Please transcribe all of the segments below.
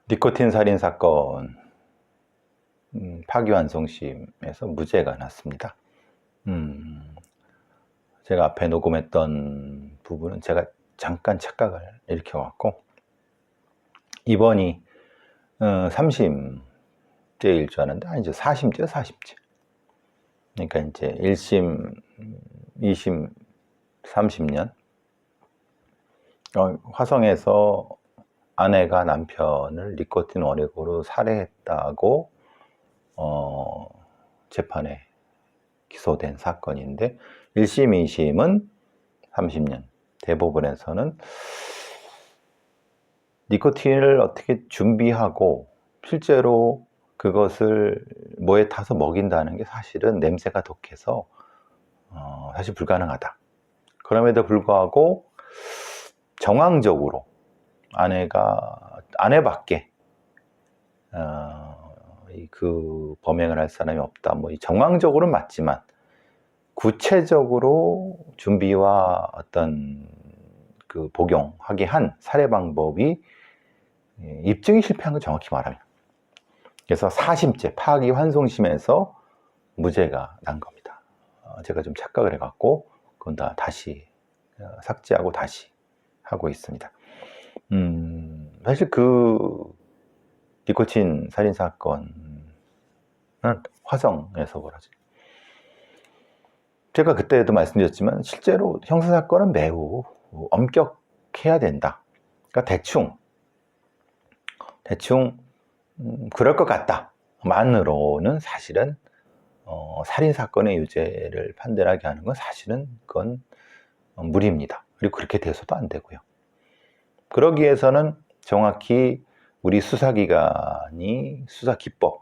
니코틴 살인 사건 파기환송심에서 무죄가 났습니다. 제가 앞에 녹음했던 부분은 제가 잠깐 착각을 일으켜왔고, 이번이 3심째일 줄 알았는데 아니죠. 4심째요. 4심째. 그러니까 이제 1심, 2심, 30년. 화성에서 아내가 남편을 니코틴 원액으로 살해했다고 재판에 기소된 사건인데, 1심, 2심은 30년, 대법원에서는 니코틴을 어떻게 준비하고 실제로 그것을 뭐에 타서 먹인다는 게 사실은 냄새가 독해서 사실 불가능하다. 그럼에도 불구하고 정황적으로 아내밖에 그 범행을 할 사람이 없다. 뭐 정황적으로는 맞지만 구체적으로 준비와 어떤 그 복용하게 한 살해 방법이 입증이 실패한 걸 정확히 말하면. 그래서 4심째 파기환송심에서 무죄가 난 겁니다. 제가 좀 착각을 해갖고 그건 다 다시 삭제하고 다시 하고 있습니다. 사실 그 니코틴 살인 사건은 화성에서 벌어진, 제가 그때도 말씀드렸지만 실제로 형사사건은 매우 엄격해야 된다. 그러니까 대충 그럴 것 같다 만으로는 사실은 살인사건의 유죄를 판단하게 하는 건 사실은 그건 무리입니다. 그리고 그렇게 돼서도 안 되고요. 그러기 위해서는 정확히 우리 수사기관이 수사 기법을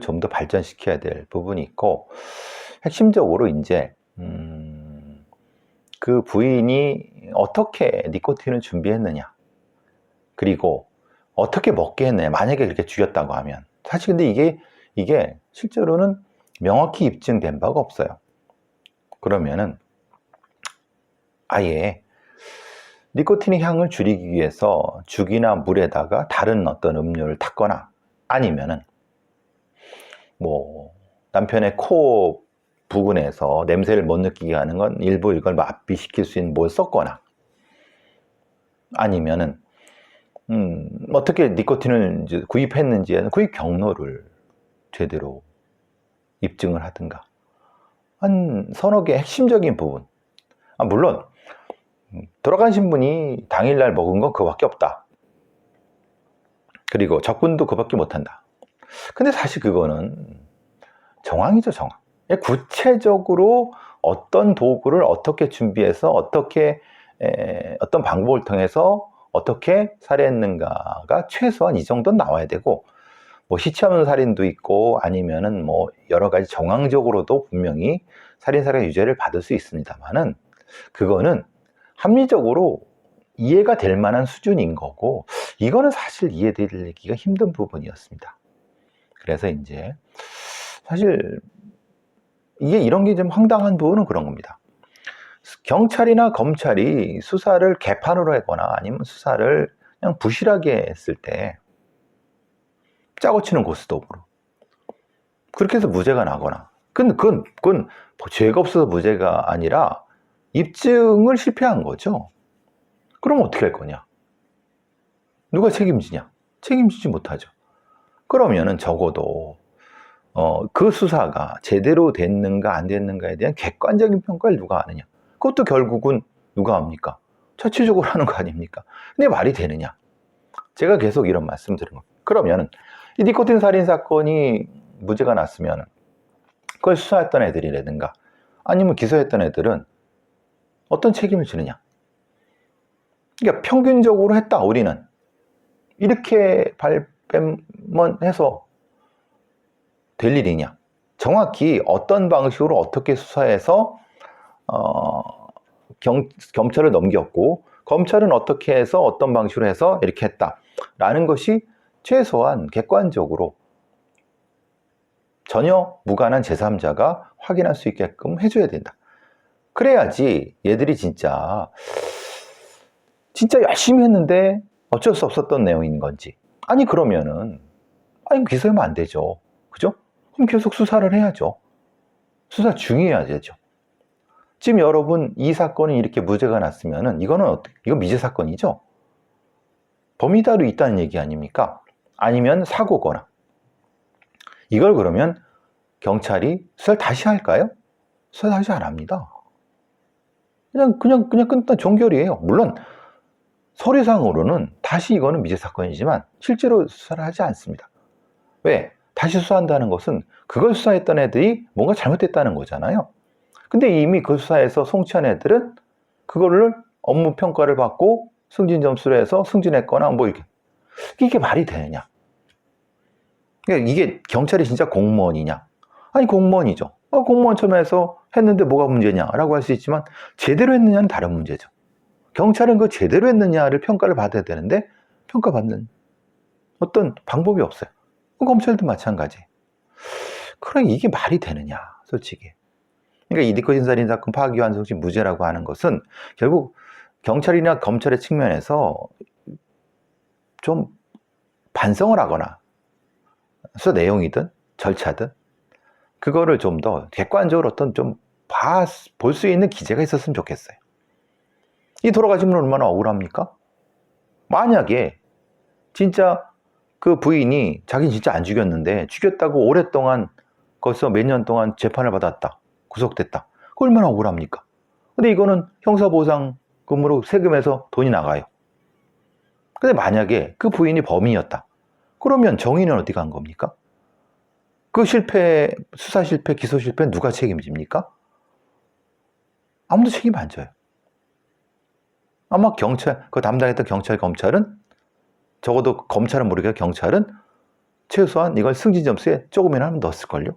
좀 더 발전시켜야 될 부분이 있고, 핵심적으로 이제 그 부인이 어떻게 니코틴을 준비했느냐, 그리고 어떻게 먹게 했느냐. 만약에 그렇게 죽였다고 하면, 사실 근데 이게 실제로는 명확히 입증된 바가 없어요. 그러면은 아예 니코틴의 향을 줄이기 위해서 죽이나 물에다가 다른 어떤 음료를 탔거나, 아니면은 뭐 남편의 코 부근에서 냄새를 못 느끼게 하는 건 일부 이걸 마비시킬 수 있는 뭘 썼거나, 아니면은 어떻게 니코틴을 이제 구입했는지에는 구입 경로를 제대로 입증을 하든가, 한 서너 개 핵심적인 부분. 물론 돌아가신 분이 당일날 먹은 건 그거밖에 없다. 그리고 접근도 그거밖에 못한다. 근데 사실 그거는 정황이죠, 정황. 구체적으로 어떤 도구를 어떻게 준비해서 어떤 방법을 통해서 어떻게 살해했는가가 최소한 이 정도는 나와야 되고, 뭐 시체 없는 살인도 있고 아니면은 뭐 여러 가지 정황적으로도 분명히 살인사례 유죄를 받을 수 있습니다만은, 그거는 합리적으로 이해가 될 만한 수준인 거고, 이거는 사실 이해되기가 힘든 부분이었습니다. 그래서 이제 사실 이런 게 좀 황당한 부분은 그런 겁니다. 경찰이나 검찰이 수사를 개판으로 하거나 아니면 수사를 그냥 부실하게 했을 때 짜고 치는 고스톱으로 그렇게 해서 무죄가 나거나, 그건 죄가 없어서 무죄가 아니라 입증을 실패한 거죠. 그럼 어떻게 할 거냐? 누가 책임지냐? 책임지지 못하죠. 그러면은 적어도 그 수사가 제대로 됐는가 안 됐는가에 대한 객관적인 평가를 누가 하느냐? 그것도 결국은 누가 합니까? 자체적으로 하는 거 아닙니까? 근데 말이 되느냐? 제가 계속 이런 말씀 드린 겁니다. 그러면은 이 니코틴 살인 사건이 무죄가 났으면 그걸 수사했던 애들이라든가 아니면 기소했던 애들은 어떤 책임을 지느냐? 그러니까 평균적으로 했다, 우리는 이렇게 발뺌만 해서 될 일이냐? 정확히 어떤 방식으로 어떻게 수사해서 경찰을 넘겼고, 검찰은 어떻게 해서 어떤 방식으로 해서 이렇게 했다라는 것이 최소한 객관적으로 전혀 무관한 제3자가 확인할 수 있게끔 해줘야 된다. 그래야지 얘들이 진짜 열심히 했는데 어쩔 수 없었던 내용인 건지. 아니 그러면은 아니 기소하면 안 되죠. 그죠? 그럼 계속 수사를 해야죠. 수사 중이어야 되죠. 지금 여러분 이 사건이 이렇게 무죄가 났으면은 이거는 이거 미제 사건이죠. 범위다로 있다는 얘기 아닙니까? 아니면 사고거나. 이걸 그러면 경찰이 수사를 다시 할까요? 수사 다시 안 합니다. 그냥 끝난 종결이에요. 물론 서류상으로는 다시 이거는 미제 사건이지만 실제로 수사를 하지 않습니다. 왜? 다시 수사한다는 것은 그걸 수사했던 애들이 뭔가 잘못됐다는 거잖아요. 근데 이미 그 수사에서 송치한 애들은 그거를 업무 평가를 받고 승진 점수를 해서 승진했거나 뭐 이게 말이 되느냐? 그러니까 이게 경찰이 진짜 공무원이냐? 아니 공무원이죠. 공무원 처음에서 했는데 뭐가 문제냐라고 할 수 있지만 제대로 했느냐는 다른 문제죠. 경찰은 그 제대로 했느냐를 평가를 받아야 되는데 평가받는 어떤 방법이 없어요. 검찰도 마찬가지. 그러니 이게 말이 되느냐, 솔직히. 그러니까 이 니코틴 살인 사건 파기환송심 무죄라고 하는 것은 결국 경찰이나 검찰의 측면에서 좀 반성을 하거나 수사 내용이든 절차든 그거를 좀 더 객관적으로 어떤 좀 볼 수 있는 기재가 있었으면 좋겠어요. 이 돌아가신 분은 얼마나 억울합니까? 만약에 진짜 그 부인이 자기는 진짜 안 죽였는데 죽였다고 오랫동안 거기서 몇 년 동안 재판을 받았다. 구속됐다. 그 얼마나 억울합니까? 근데 이거는 형사보상금으로 세금에서 돈이 나가요. 근데 만약에 그 부인이 범인이었다. 그러면 정의는 어디 간 겁니까? 그 실패, 수사 실패, 기소 실패는 누가 책임집니까? 아무도 책임 안 져요. 아마 그 담당했던 경찰, 검찰은 적어도 검찰은 모르겠고 경찰은 최소한 이걸 승진 점수에 조금이나마 넣었을걸요.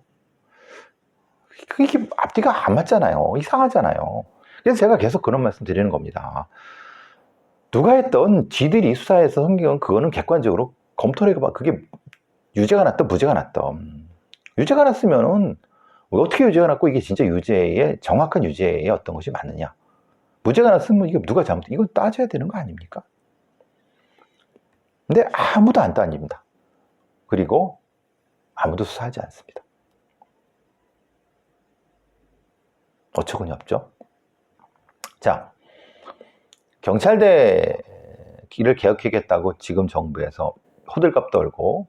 그게 앞뒤가 안 맞잖아요. 이상하잖아요. 그래서 제가 계속 그런 말씀 드리는 겁니다. 누가 했던 지들이 수사해서 성경은 그거는 객관적으로 검토를 해봐. 그게 유죄가 났던 무죄가 났던. 유죄가 났으면은 어떻게 유죄가 났고 이게 진짜 유죄의 정확한 유죄의 어떤 것이 맞느냐. 무죄가 났으면 이게 누가 잘못, 이거 따져야 되는 거 아닙니까? 근데 아무도 안 따집니다. 그리고 아무도 수사하지 않습니다. 어처구니 없죠? 자, 경찰대 길을 개혁하겠다고 지금 정부에서 호들갑 떨고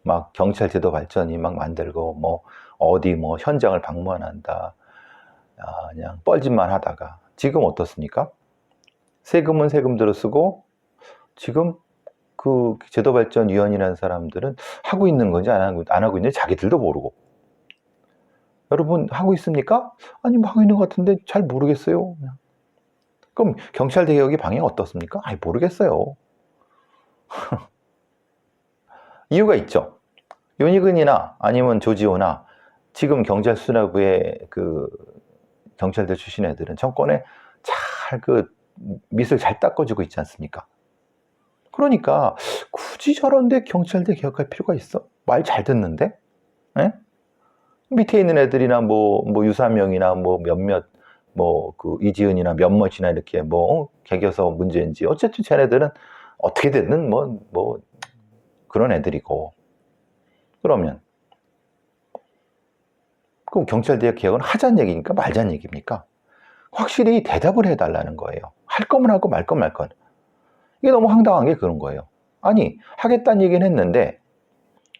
막 경찰 제도 발전이 막 만들고 뭐 어디 뭐 현장을 방문한다. 그냥 뻘짓만 하다가 지금 어떻습니까? 세금은 세금대로 쓰고 지금 그 제도발전위원이라는 사람들은 하고 있는 건지 안 하고 있는지 자기들도 모르고. 여러분 하고 있습니까? 아니 뭐 하고 있는 것 같은데 잘 모르겠어요. 그냥. 그럼 경찰대 개혁의 방향 어떻습니까? 아니 모르겠어요. 이유가 있죠. 윤희근이나 아니면 조지호나 지금 경찰수사부의 그 경찰대 출신 애들은 정권에 잘 밑을 잘 닦아주고 있지 않습니까? 그러니까 굳이 저런데 경찰대 개혁할 필요가 있어? 말 잘 듣는데? 에? 밑에 있는 애들이나 뭐 유사명이나 뭐 몇몇 그 이지은이나 몇몇이나 이렇게 개겨서 문제인지 어쨌든 쟤네들은 어떻게 됐든 뭐 그런 애들이고. 그러면 그럼 경찰대 개혁은 하자는 얘기니까 말자는 얘기입니까? 확실히 대답을 해달라는 거예요. 할 거면 하고 말 건 말 건. 이게 너무 황당한 게 그런 거예요. 아니 하겠다는 얘기는 했는데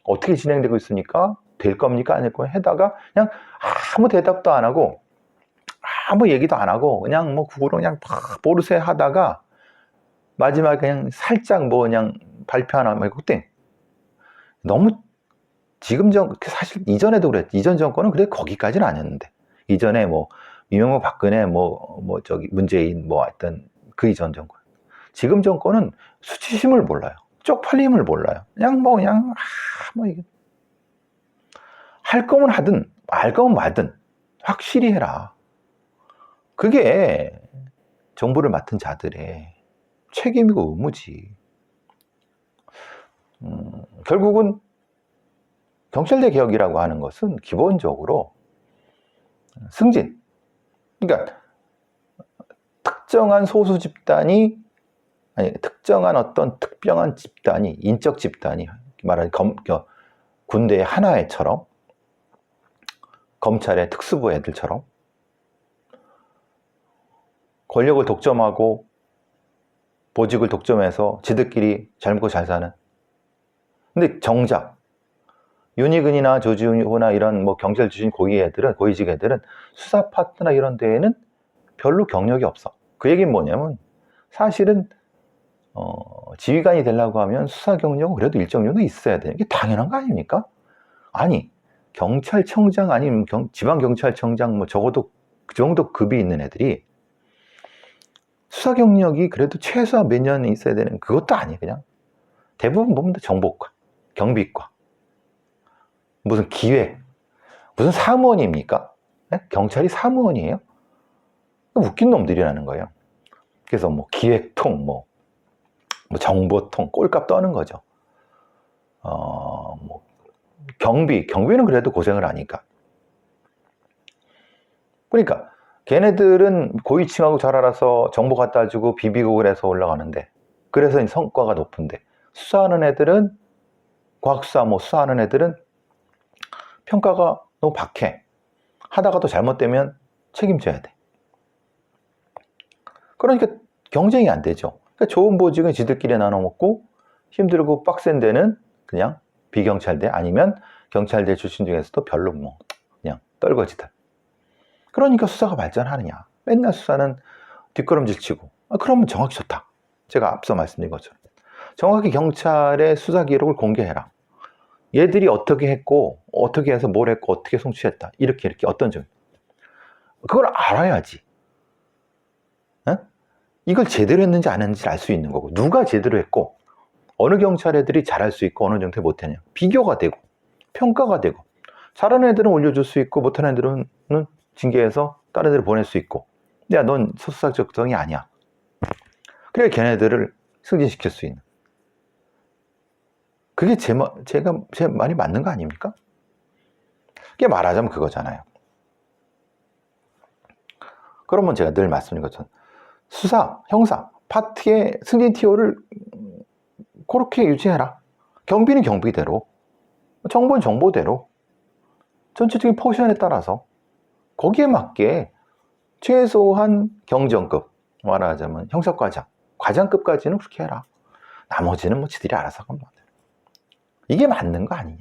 어떻게 진행되고 있으니까 될 겁니까? 안 될 겁니까? 해다가 그냥 아무 대답도 안 하고 아무 얘기도 안 하고 그냥 국으로 그냥 보르세 하다가 마지막에 그냥 살짝 그냥 발표 하나 하고 땡. 너무 지금 사실 이전에도 그랬지. 이전 정권은 그래 거기까지는 아니었는데 이전에 이명박 박근혜 문재인 하여튼 그 이전 정권. 지금 정권은 수치심을 몰라요. 쪽팔림을 몰라요. 이게 할 거면 하든 말 거면 말든 확실히 해라. 그게 정부를 맡은 자들의 책임이고 의무지. 결국은 경찰대 개혁이라고 하는 것은 기본적으로 승진. 그러니까 특정한 소수 집단이 아니, 특정한 어떤 특별한 집단이, 인적 집단이 말하는 군대의 하나회처럼, 검찰의 특수부 애들처럼 권력을 독점하고 보직을 독점해서 지들끼리 잘 먹고 잘 사는. 근데 정작 윤희근이나 조지훈이나 이런 뭐 경찰 출신 고위직 애들은 수사 파트나 이런 데에는 별로 경력이 없어. 그 얘기는 뭐냐면 사실은 지휘관이 되려고 하면 수사 경력은 그래도 일정 정도 있어야 되는 게 당연한 거 아닙니까? 아니, 경찰청장 아니면 지방경찰청장 뭐 적어도 그 정도 급이 있는 애들이 수사 경력이 그래도 최소한 몇 년 있어야 되는, 그것도 아니에요. 그냥 대부분 보면 정보과, 경비과, 무슨 기획, 무슨 사무원입니까? 네? 경찰이 사무원이에요? 웃긴 놈들이라는 거예요. 그래서 뭐 기획통, 뭐 정보통, 꼴값 떠는 거죠. 뭐 경비는 그래도 고생을 하니까. 그러니까 걔네들은 고위층하고 잘 알아서 정보 갖다 주고 비비고 그래서 올라가는데, 그래서 성과가 높은데, 수사하는 애들은, 과학수사 뭐 수사하는 애들은 평가가 너무 박해. 하다가 또 잘못되면 책임져야 돼. 그러니까 경쟁이 안 되죠. 그러니까 좋은 보직은 지들끼리 나눠 먹고, 힘들고 빡센 데는 그냥 비경찰대 아니면 경찰대 출신 중에서도 별로 뭐 그냥 떨거지들. 그러니까 수사가 발전하느냐. 맨날 수사는 뒷걸음질 치고. 그러면 정확히 좋다. 제가 앞서 말씀드린 것처럼 정확히 경찰의 수사 기록을 공개해라. 얘들이 어떻게 했고, 어떻게 해서 뭘 했고, 어떻게 송치했다. 이렇게 어떤 점. 그걸 알아야지. 에? 이걸 제대로 했는지 안 했는지 알 수 있는 거고, 누가 제대로 했고, 어느 경찰 애들이 잘할 수 있고, 어느 정도 못했냐. 비교가 되고, 평가가 되고, 잘하는 애들은 올려줄 수 있고, 못하는 애들은 징계해서 다른 데를 보낼 수 있고, 야, 넌 수사 적성이 아니야. 그래, 걔네들을 승진시킬 수 있는. 그게 제 말이 맞는 거 아닙니까? 그게 말하자면 그거잖아요. 그러면 제가 늘 말씀드린 것처럼 수사, 형사, 파트의 승진 티오를 그렇게 유지해라. 경비는 경비대로, 정보는 정보대로, 전체적인 포지션에 따라서 거기에 맞게 최소한 경정급, 말하자면 형사과장, 과장급까지는 그렇게 해라. 나머지는 뭐 지들이 알아서 하면 돼. 이게 맞는 거 아니냐.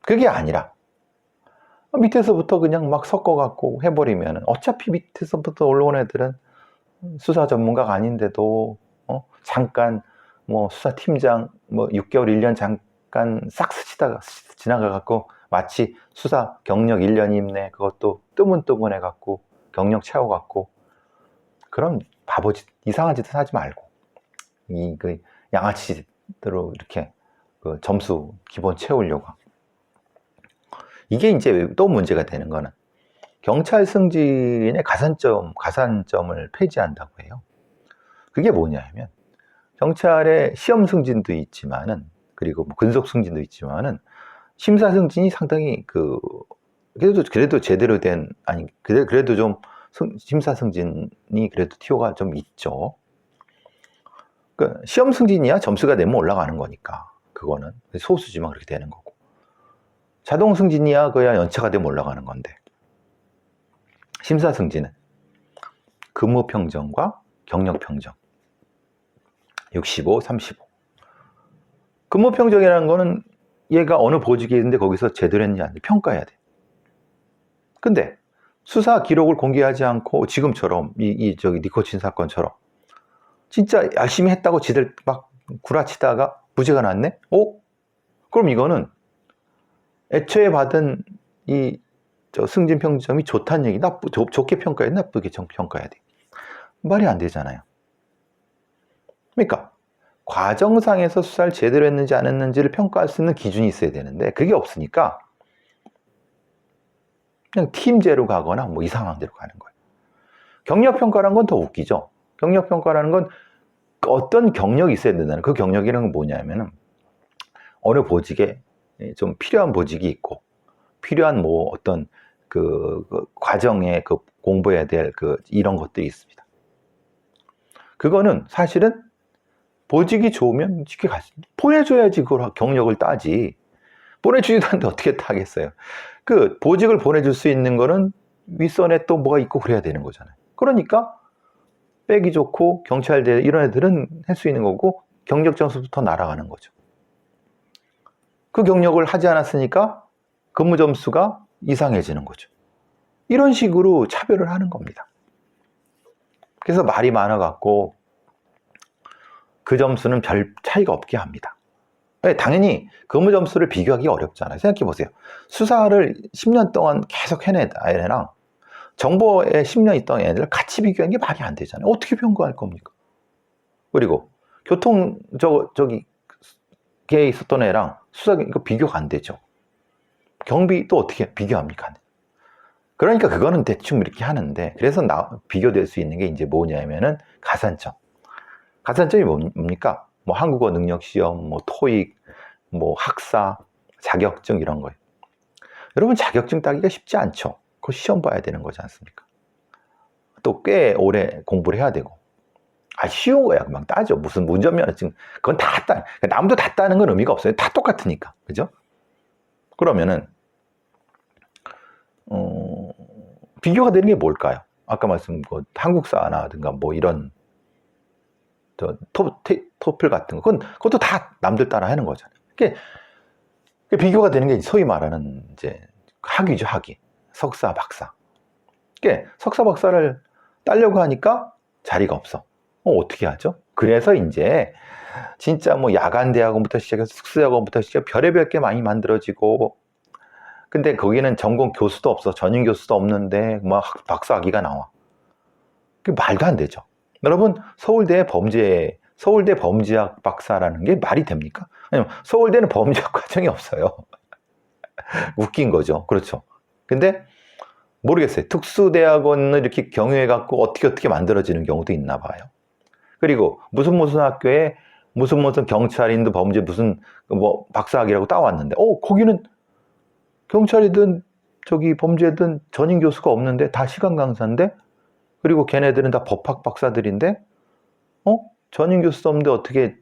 그게 아니라 밑에서부터 그냥 막 섞어갖고 해버리면 어차피 밑에서부터 올라온 애들은 수사 전문가가 아닌데도 잠깐 뭐 수사팀장 뭐 6개월 1년 잠깐 싹 스치다가 지나가갖고 마치 수사 경력 1년 임내 그것도 뜨문뜨문해갖고 경력 채워갖고 그런 바보짓 이상한 짓은 하지 말고 그 양아치대로 이렇게 그 점수 기본 채우려고. 이게 이제 또 문제가 되는 거는 경찰 승진의 가산점을 폐지한다고 해요. 그게 뭐냐면 경찰의 시험 승진도 있지만은 그리고 뭐 근속 승진도 있지만은 심사 승진이 상당히 그래도 제대로 된 그래도 좀 심사 승진이 그래도 티오가 좀 있죠. 그 시험 승진이야 점수가 내면 올라가는 거니까 그거는 소수지만 그렇게 되는 거고. 자동 승진이야 그야 연차가 되면 올라가는 건데 심사 승진은 근무 평정과 경력 평정 65, 35 근무 평정이라는 거는 얘가 어느 보직에 있는데 거기서 제대로 했는지 안 평가해야 돼. 근데 수사 기록을 공개하지 않고 지금처럼 니코틴 사건처럼 진짜 열심히 했다고 지들 막 구라치다가 무죄가 났네? 그럼 이거는 애초에 받은 승진 평점이 좋다는 얘기, 좋게 평가해야 돼, 나쁘게 평가해야 돼. 말이 안 되잖아요. 그러니까 과정상에서 수사를 제대로 했는지 안 했는지를 평가할 수 있는 기준이 있어야 되는데 그게 없으니까 그냥 팀제로 가거나 뭐 이상한 데로 가는 거예요. 경력평가라는 건 더 웃기죠. 경력평가라는 건 어떤 경력이 있어야 된다는, 그 경력이라는 건 뭐냐면은 어느 보직에 좀 필요한 보직이 있고 필요한 뭐 어떤 그 과정에 공부해야 될 이런 것들이 있습니다. 그거는 사실은 보직이 좋으면 쉽게 보내줘야지 그걸 경력을 따지. 보내주지도 않는데 어떻게 따겠어요. 그 보직을 보내줄 수 있는 거는 윗선에 또 뭐가 있고 그래야 되는 거잖아요. 그러니까 빼기 좋고 경찰대 이런 애들은 할 수 있는 거고 경력 점수부터 날아가는 거죠. 그 경력을 하지 않았으니까 근무 점수가 이상해지는 거죠. 이런 식으로 차별을 하는 겁니다. 그래서 말이 많아갖고 그 점수는 별 차이가 없게 합니다. 당연히 근무 점수를 비교하기 어렵잖아요. 생각해 보세요. 수사를 10년 동안 계속 해낸 애랑 정보에 10년 있던 애들 같이 비교하는 게 말이 안 되잖아요. 어떻게 평가할 겁니까? 그리고 교통 저기에 있었던 애랑 수사 이거 비교가 안 되죠. 경비 또 어떻게 비교합니까? 그러니까 그거는 대충 이렇게 하는데, 그래서 비교될 수 있는 게 이제 뭐냐면은 가산점. 가산점이 뭡니까? 뭐 한국어 능력 시험, 뭐 토익, 뭐 학사, 자격증 이런 거예요. 여러분 자격증 따기가 쉽지 않죠. 그거 시험 봐야 되는 거지 않습니까? 또 꽤 오래 공부를 해야 되고. 쉬운 거야. 금방 따죠. 무슨 운전면허증. 그건 다 따. 남도 다 따는 건 의미가 없어요. 다 똑같으니까. 그죠? 그러면은, 비교가 되는 게 뭘까요? 아까 말씀, 한국사나든가 뭐 이런, 토플 같은 거. 그것도 다 남들 따라 하는 거잖아요. 비교가 되는 게 소위 말하는 이제 학위죠, 학위. 석사, 박사. 석사, 박사를 따려고 하니까 자리가 없어. 어떻게 하죠? 그래서 이제 진짜 뭐 야간 대학원부터 시작해서 특수대학원부터 시작해서 별의별 게 많이 만들어지고, 근데 거기는 전공 교수도 없어. 전임 교수도 없는데 막 박사 학위가 나와. 그게 말도 안 되죠. 여러분, 서울대 범죄학 박사라는 게 말이 됩니까? 아니면 서울대는 범죄학 과정이 없어요. 웃긴 거죠. 그렇죠. 근데 모르겠어요. 특수대학원을 이렇게 경유해갖고 어떻게 만들어지는 경우도 있나 봐요. 그리고 무슨 학교에 무슨 경찰인도 범죄 무슨 뭐 박사학위라고 따왔는데, 거기는 경찰이든 범죄든 전임 교수가 없는데 다 시간 강사인데, 그리고 걔네들은 다 법학 박사들인데, 전임 교수도 없는데 어떻게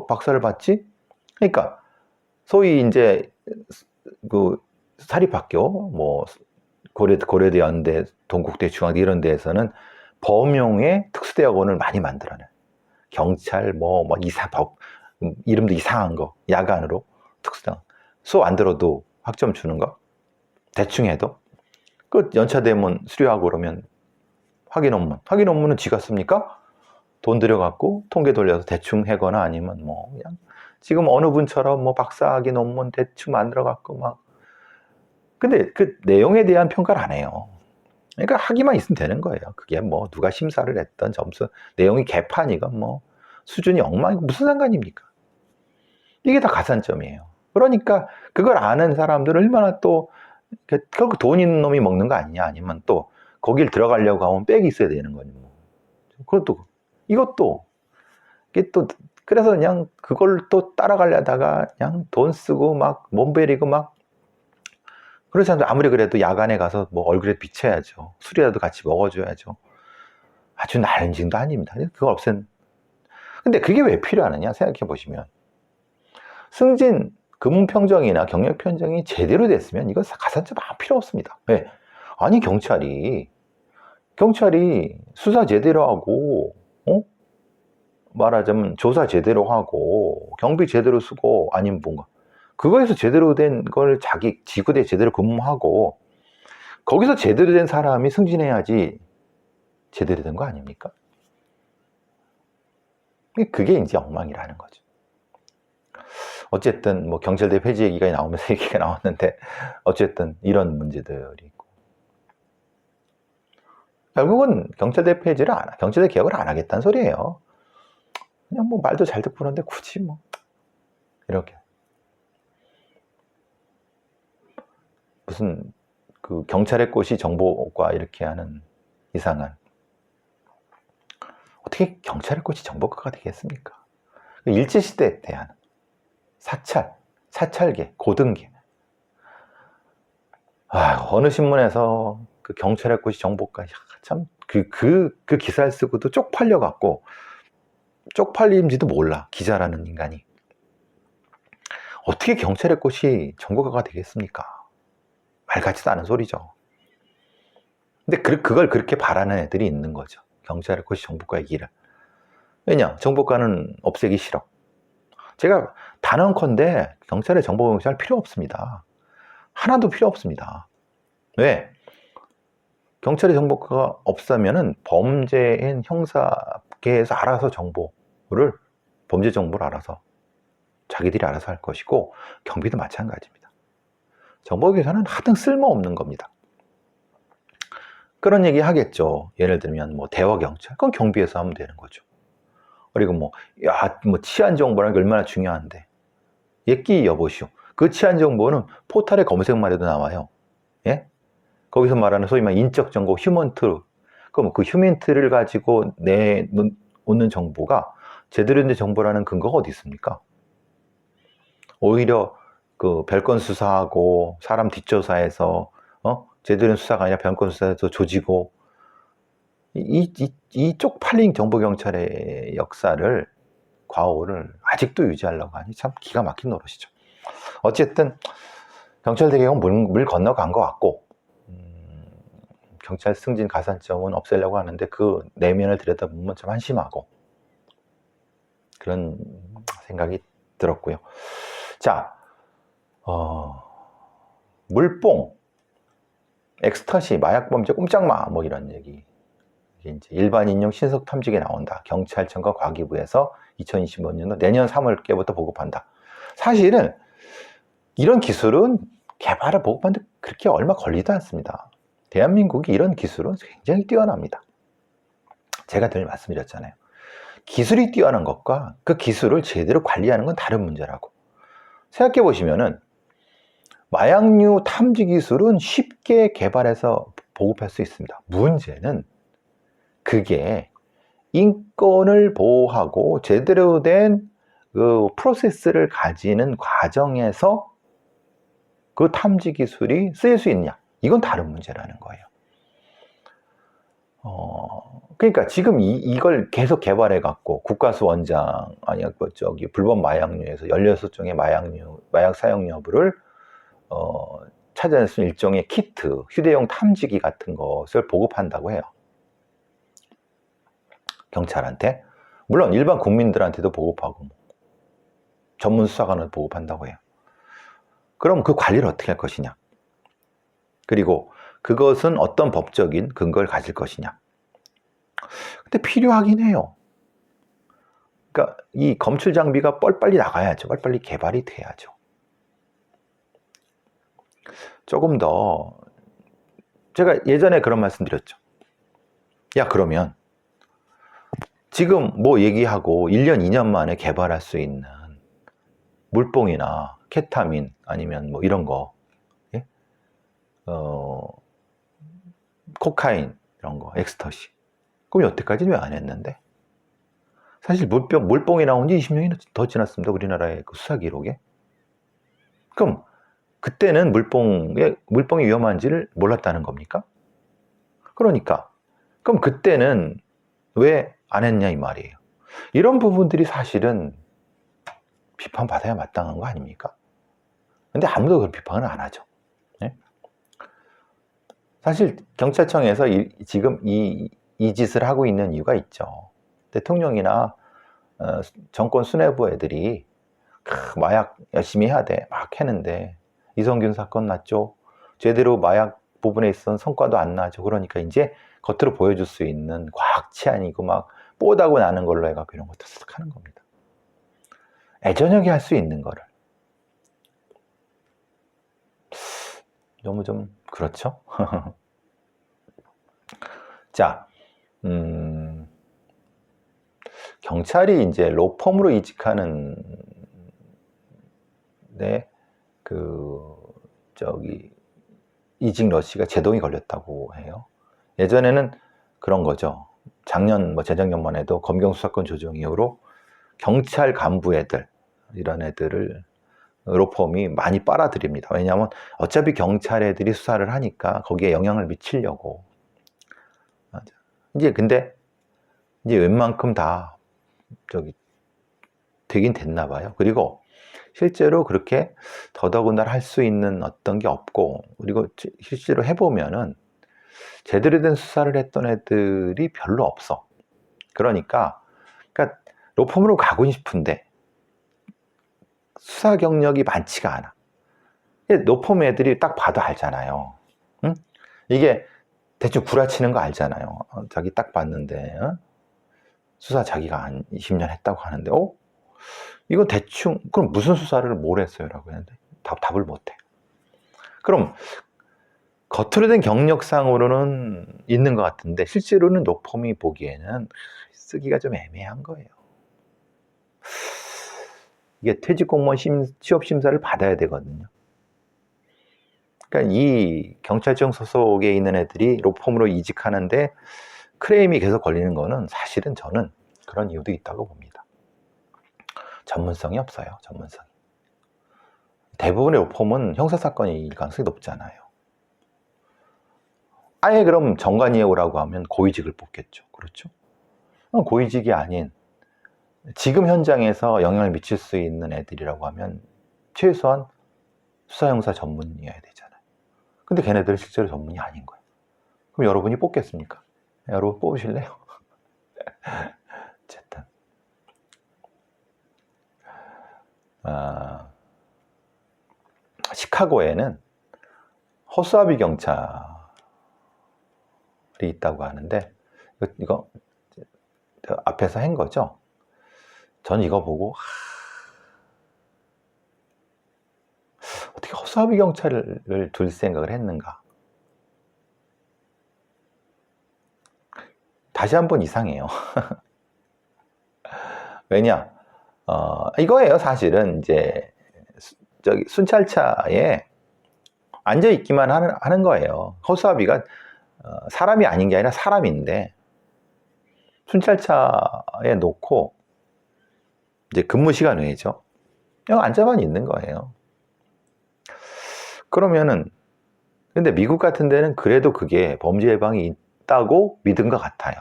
박사를 받지? 그러니까 소위 이제 그 사립학교, 뭐 고려대, 연대, 동국대, 중앙대 이런 데에서는 범용의 특수대학원을 많이 만들어내. 경찰, 이름도 이상한 거, 야간으로 특수대학원. 수업 안 들어도 학점 주는 거, 대충 해도. 연차되면 수료하고 그러면 확인 업무는 지가 씁니까? 돈 들여갖고 통계 돌려서 대충 하거나 아니면 그냥 지금 어느 분처럼 박사학위 논문 대충 만들어갖고 근데 그 내용에 대한 평가를 안 해요. 그러니까 학위만 있으면 되는 거예요. 그게 누가 심사를 했던 점수, 내용이 개판이건 수준이 엉망이고 무슨 상관입니까? 이게 다 가산점이에요. 그러니까 그걸 아는 사람들은 얼마나 또 결국 돈 있는 놈이 먹는 거 아니냐, 아니면 또 거길 들어가려고 하면 백이 있어야 되는 거니 이것도 이게 또 그래서 그냥 그걸 또 따라가려다가 그냥 돈 쓰고 몸 베리고 그렇지 않아도 아무리 그래도 야간에 가서 얼굴에 비춰야죠. 술이라도 같이 먹어줘야죠. 아주 나은 짓도 아닙니다. 그걸 근데 그게 왜 필요하느냐 생각해 보시면, 승진 근무평정이나 경력평정이 제대로 됐으면 이건 가산점 아무 필요 없습니다. 왜? 아니 경찰이 수사 제대로 하고, 말하자면 조사 제대로 하고, 경비 제대로 쓰고, 아니면 그거에서 제대로 된 걸 자기 지구대에 제대로 근무하고, 거기서 제대로 된 사람이 승진해야지 제대로 된 거 아닙니까? 그게 이제 엉망이라는 거죠. 어쨌든 경찰대 폐지 얘기가 나오면서 얘기가 나왔는데, 어쨌든 이런 문제들이 있고, 결국은 경찰대 폐지를 경찰대 개혁을 안 하겠다는 소리예요. 그냥 말도 잘 듣고 그러는데 굳이 이렇게 무슨 경찰의 꽃이 정보과 이렇게 하는 이상한, 어떻게 경찰의 꽃이 정보과가 되겠습니까? 일제시대에 대한 사찰계, 고등계. 어느 신문에서 경찰의 꽃이 정보과, 참 그 기사를 쓰고도 쪽팔려 갖고 쪽팔림지도 몰라. 기자라는 인간이. 어떻게 경찰의 꽃이 정보가가 되겠습니까? 말 같지도 않은 소리죠. 근데 그걸 그렇게 바라는 애들이 있는 거죠. 경찰의 꽃이 정보가의 길을. 왜냐? 정보가는 없애기 싫어. 제가 단언컨대 경찰의 정보경찰 필요 없습니다. 하나도 필요 없습니다. 왜? 경찰의 정보가 없으면은 범죄인 형사계에서 알아서 범죄 정보를 알아서 자기들이 알아서 할 것이고, 경비도 마찬가지입니다. 정보기사는 하등 쓸모없는 겁니다. 그런 얘기 하겠죠. 예를 들면 뭐 대화경찰, 그건 경비에서 하면 되는 거죠. 그리고 뭐 치안 정보라는 게 얼마나 중요한데, 예끼 여보시오. 그 치안 정보는 포털에 검색만 해도 나와요. 예? 거기서 말하는 소위 말 인적 정보, 휴먼트. 그럼 그 휴먼트를 가지고 내놓는 정보가 제대로 된 정보라는 근거가 어디 있습니까? 오히려 그 별건 수사하고 사람 뒷조사해서 제대로 된 수사가 아니라 별건 수사해서 조지고, 이 쪽팔린 정보경찰의 역사를, 과오를 아직도 유지하려고 하니 참 기가 막힌 노릇이죠. 어쨌든 경찰 대개는 물 건너간 것 같고, 경찰 승진 가산점은 없애려고 하는데 그 내면을 들여다보면 참 한심하고, 그런 생각이 들었고요. 자, 물뽕, 엑스터시, 마약범죄 꼼짝마, 뭐 이런 얘기. 이게 이제 일반 인용 신속 탐지기에 나온다. 경찰청과 과기부에서 2025년도 내년 3월께부터 보급한다. 사실은 이런 기술은 개발을 보급하는데 그렇게 얼마 걸리도 않습니다. 대한민국이 이런 기술은 굉장히 뛰어납니다. 제가 늘 말씀드렸잖아요. 기술이 뛰어난 것과 그 기술을 제대로 관리하는 건 다른 문제라고. 생각해 보시면은 마약류 탐지 기술은 쉽게 개발해서 보급할 수 있습니다. 문제는 그게 인권을 보호하고 제대로 된 그 프로세스를 가지는 과정에서 그 탐지 기술이 쓰일 수 있냐, 이건 다른 문제라는 거예요. 그러니까 지금 이걸 계속 개발해 갖고 국가수 원장, 불법 마약류에서 16종의 마약 사용 여부를 찾아낼 수 있는 일종의 키트, 휴대용 탐지기 같은 것을 보급한다고 해요. 경찰한테. 물론 일반 국민들한테도 보급하고, 전문 수사관을 보급한다고 해요. 그럼 그 관리를 어떻게 할 것이냐? 그리고 그것은 어떤 법적인 근거를 가질 것이냐? 근데 필요하긴 해요. 그러니까 이 검출 장비가 빨리 나가야죠. 빨리 개발이 돼야죠. 조금 더, 제가 예전에 그런 말씀 드렸죠. 야, 그러면 지금 뭐 얘기하고 1년, 2년 만에 개발할 수 있는 물뽕이나 케타민 아니면 뭐 이런 거, 예? 코카인 이런 거, 엑스터시. 그럼 여태까지는 왜 안 했는데? 사실 물뽕이 나온 지 20년이 더 지났습니다. 우리나라의 그 수사 기록에. 그럼 그때는 물뽕이 위험한지를 몰랐다는 겁니까? 그러니까 그럼 그때는 왜 안 했냐 이 말이에요. 이런 부분들이 사실은 비판받아야 마땅한 거 아닙니까? 근데 아무도 그런 비판을 안 하죠. 네? 사실 경찰청에서 지금 이 짓을 하고 있는 이유가 있죠. 대통령이나 정권 수뇌부 애들이 마약 열심히 해야 돼 막 했는데, 이성균 사건 났죠. 제대로 마약 부분에 있어서는 성과도 안 나죠. 그러니까 이제 겉으로 보여줄 수 있는 과학치 아니고 막 뽀다고 나는 걸로 해갖고 이런 것도 하는 겁니다. 애저녁에 할 수 있는 거를. 너무 좀 그렇죠? 자, 경찰이 이제 로펌으로 이직하는 이직 러시가 제동이 걸렸다고 해요. 예전에는 그런 거죠. 재작년만 해도 검경수사권 조정 이후로 경찰 간부 애들, 이런 애들을 로펌이 많이 빨아들입니다. 왜냐하면 어차피 경찰 애들이 수사를 하니까 거기에 영향을 미치려고. 근데 이제 웬만큼 다 되긴 됐나 봐요. 그리고 실제로 그렇게 더더군다나 할 수 있는 어떤 게 없고, 그리고 실제로 해보면은 제대로 된 수사를 했던 애들이 별로 없어. 그러니까 로펌으로 가고 싶은데 수사 경력이 많지가 않아. 로펌 애들이 딱 봐도 알잖아요. 응? 이게 대충 구라치는 거 알잖아요. 자기 딱 봤는데 수사 자기가 한 20년 했다고 하는데 이건 대충 그럼 무슨 수사를 뭘 했어요? 라고 했는데 답을 못해. 그럼 겉으로 된 경력상으로는 있는 것 같은데 실제로는 로펌이 보기에는 쓰기가 좀 애매한 거예요. 이게 퇴직 공무원 취업 심사를 받아야 되거든요. 그러니까 이 경찰청 소속에 있는 애들이 로펌으로 이직하는데 크레임이 계속 걸리는 거는 사실은 저는 그런 이유도 있다고 봅니다. 전문성이 없어요. 전문성이. 대부분의 로펌은 형사사건일 가능성이 높잖아요. 아예 그럼 정관이에 오라고 하면 고위직을 뽑겠죠. 그렇죠? 고위직이 아닌 지금 현장에서 영향을 미칠 수 있는 애들이라고 하면 최소한 수사형사 전문이어야 되잖아요. 근데 걔네들은 실제로 전문이 아닌 거예요. 그럼 여러분이 뽑겠습니까? 여러분 뽑으실래요? 어쨌든 시카고에는 허수아비 경찰이 있다고 하는데 이거 앞에서 한 거죠. 저는 이거 보고 어떻게 허수아비 경찰을 둘 생각을 했는가. 다시 한번 이상해요. 왜냐? 이거예요. 사실은 이제 순찰차에 앉아 있기만 하는 거예요. 허수아비가 사람이 아닌 게 아니라 사람인데 순찰차에 놓고 이제 근무 시간 외죠. 그냥 앉아만 있는 거예요. 그러면은 근데 미국 같은 데는 그래도 그게 범죄 예방이 있다고 믿은 것 같아요.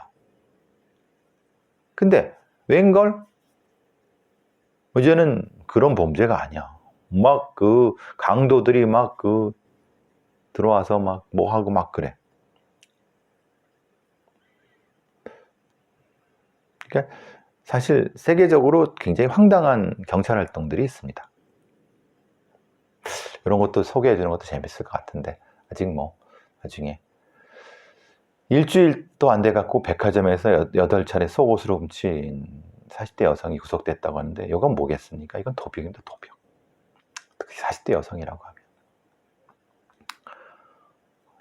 근데 웬걸? 이제는 그런 범죄가 아니야. 막 그 강도들이 막 들어와서 막 뭐 하고 막 그래. 그러니까 사실 세계적으로 굉장히 황당한 경찰 활동들이 있습니다. 이런 것도 소개해 주는 것도 재밌을 것 같은데 아직 뭐 나중에 일주일도 안 돼 갖고 백화점에서 8차례 속옷을 훔친 40대 여성이 구속됐다고 하는데 이건 뭐겠습니까? 이건 도둑입니다. 도둑. 특히 40대 여성이라고 하면.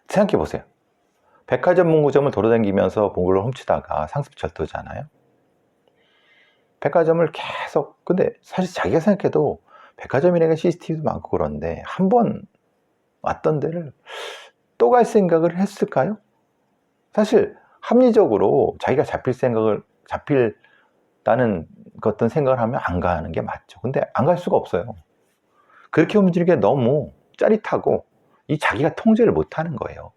생각해 보세요. 백화점 문구점을 돌아다니면서 뭔가를 훔치다가 상습 절도잖아요. 백화점을 계속 근데 사실 자기가 생각해도 백화점이라는 CCTV도 많고 그런데 한 번 왔던 데를 또 갈 생각을 했을까요? 사실 합리적으로 자기가 잡힐다는 어떤 생각을 하면 안 가는 게 맞죠. 근데 안 갈 수가 없어요. 그렇게 움직이는 게 너무 짜릿하고 이 자기가 통제를 못하는 거예요.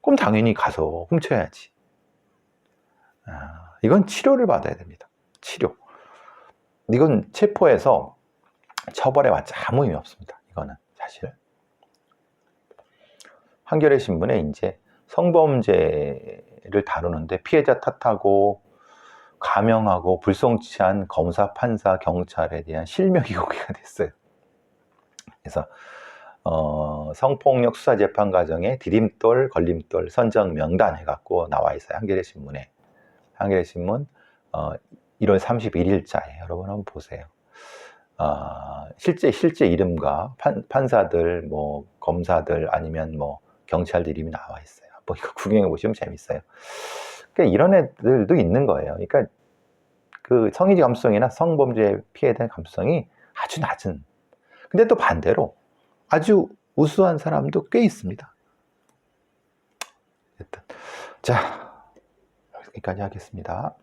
그럼 당연히 가서 훔쳐야지. 이건 치료를 받아야 됩니다. 치료. 이건 체포해서 처벌해봤자 아무 의미 없습니다. 이거는 사실. 한겨레 신문에 이제 성범죄를 다루는데 피해자 탓하고 감형하고 불송치한 검사, 판사, 경찰에 대한 실명이 공개가 됐어요. 그래서 성폭력 수사 재판 과정에 디딤돌, 걸림돌, 선정 명단 해갖고 나와 있어요. 한겨레 신문에. 한겨레 신문 1월 31일자에 여러분 한번 보세요. 실제 이름과 판사들, 뭐 검사들 아니면 뭐 경찰들 이름이 나와 있어요. 뭐 이거 구경해 보시면 재밌어요. 그러니까 이런 애들도 있는 거예요. 그러니까 그 성인지 감수성이나 성범죄 피해에 대한 감수성이 아주 낮은. 근데 또 반대로 아주 우수한 사람도 꽤 있습니다. 일단 자, 여기까지 하겠습니다.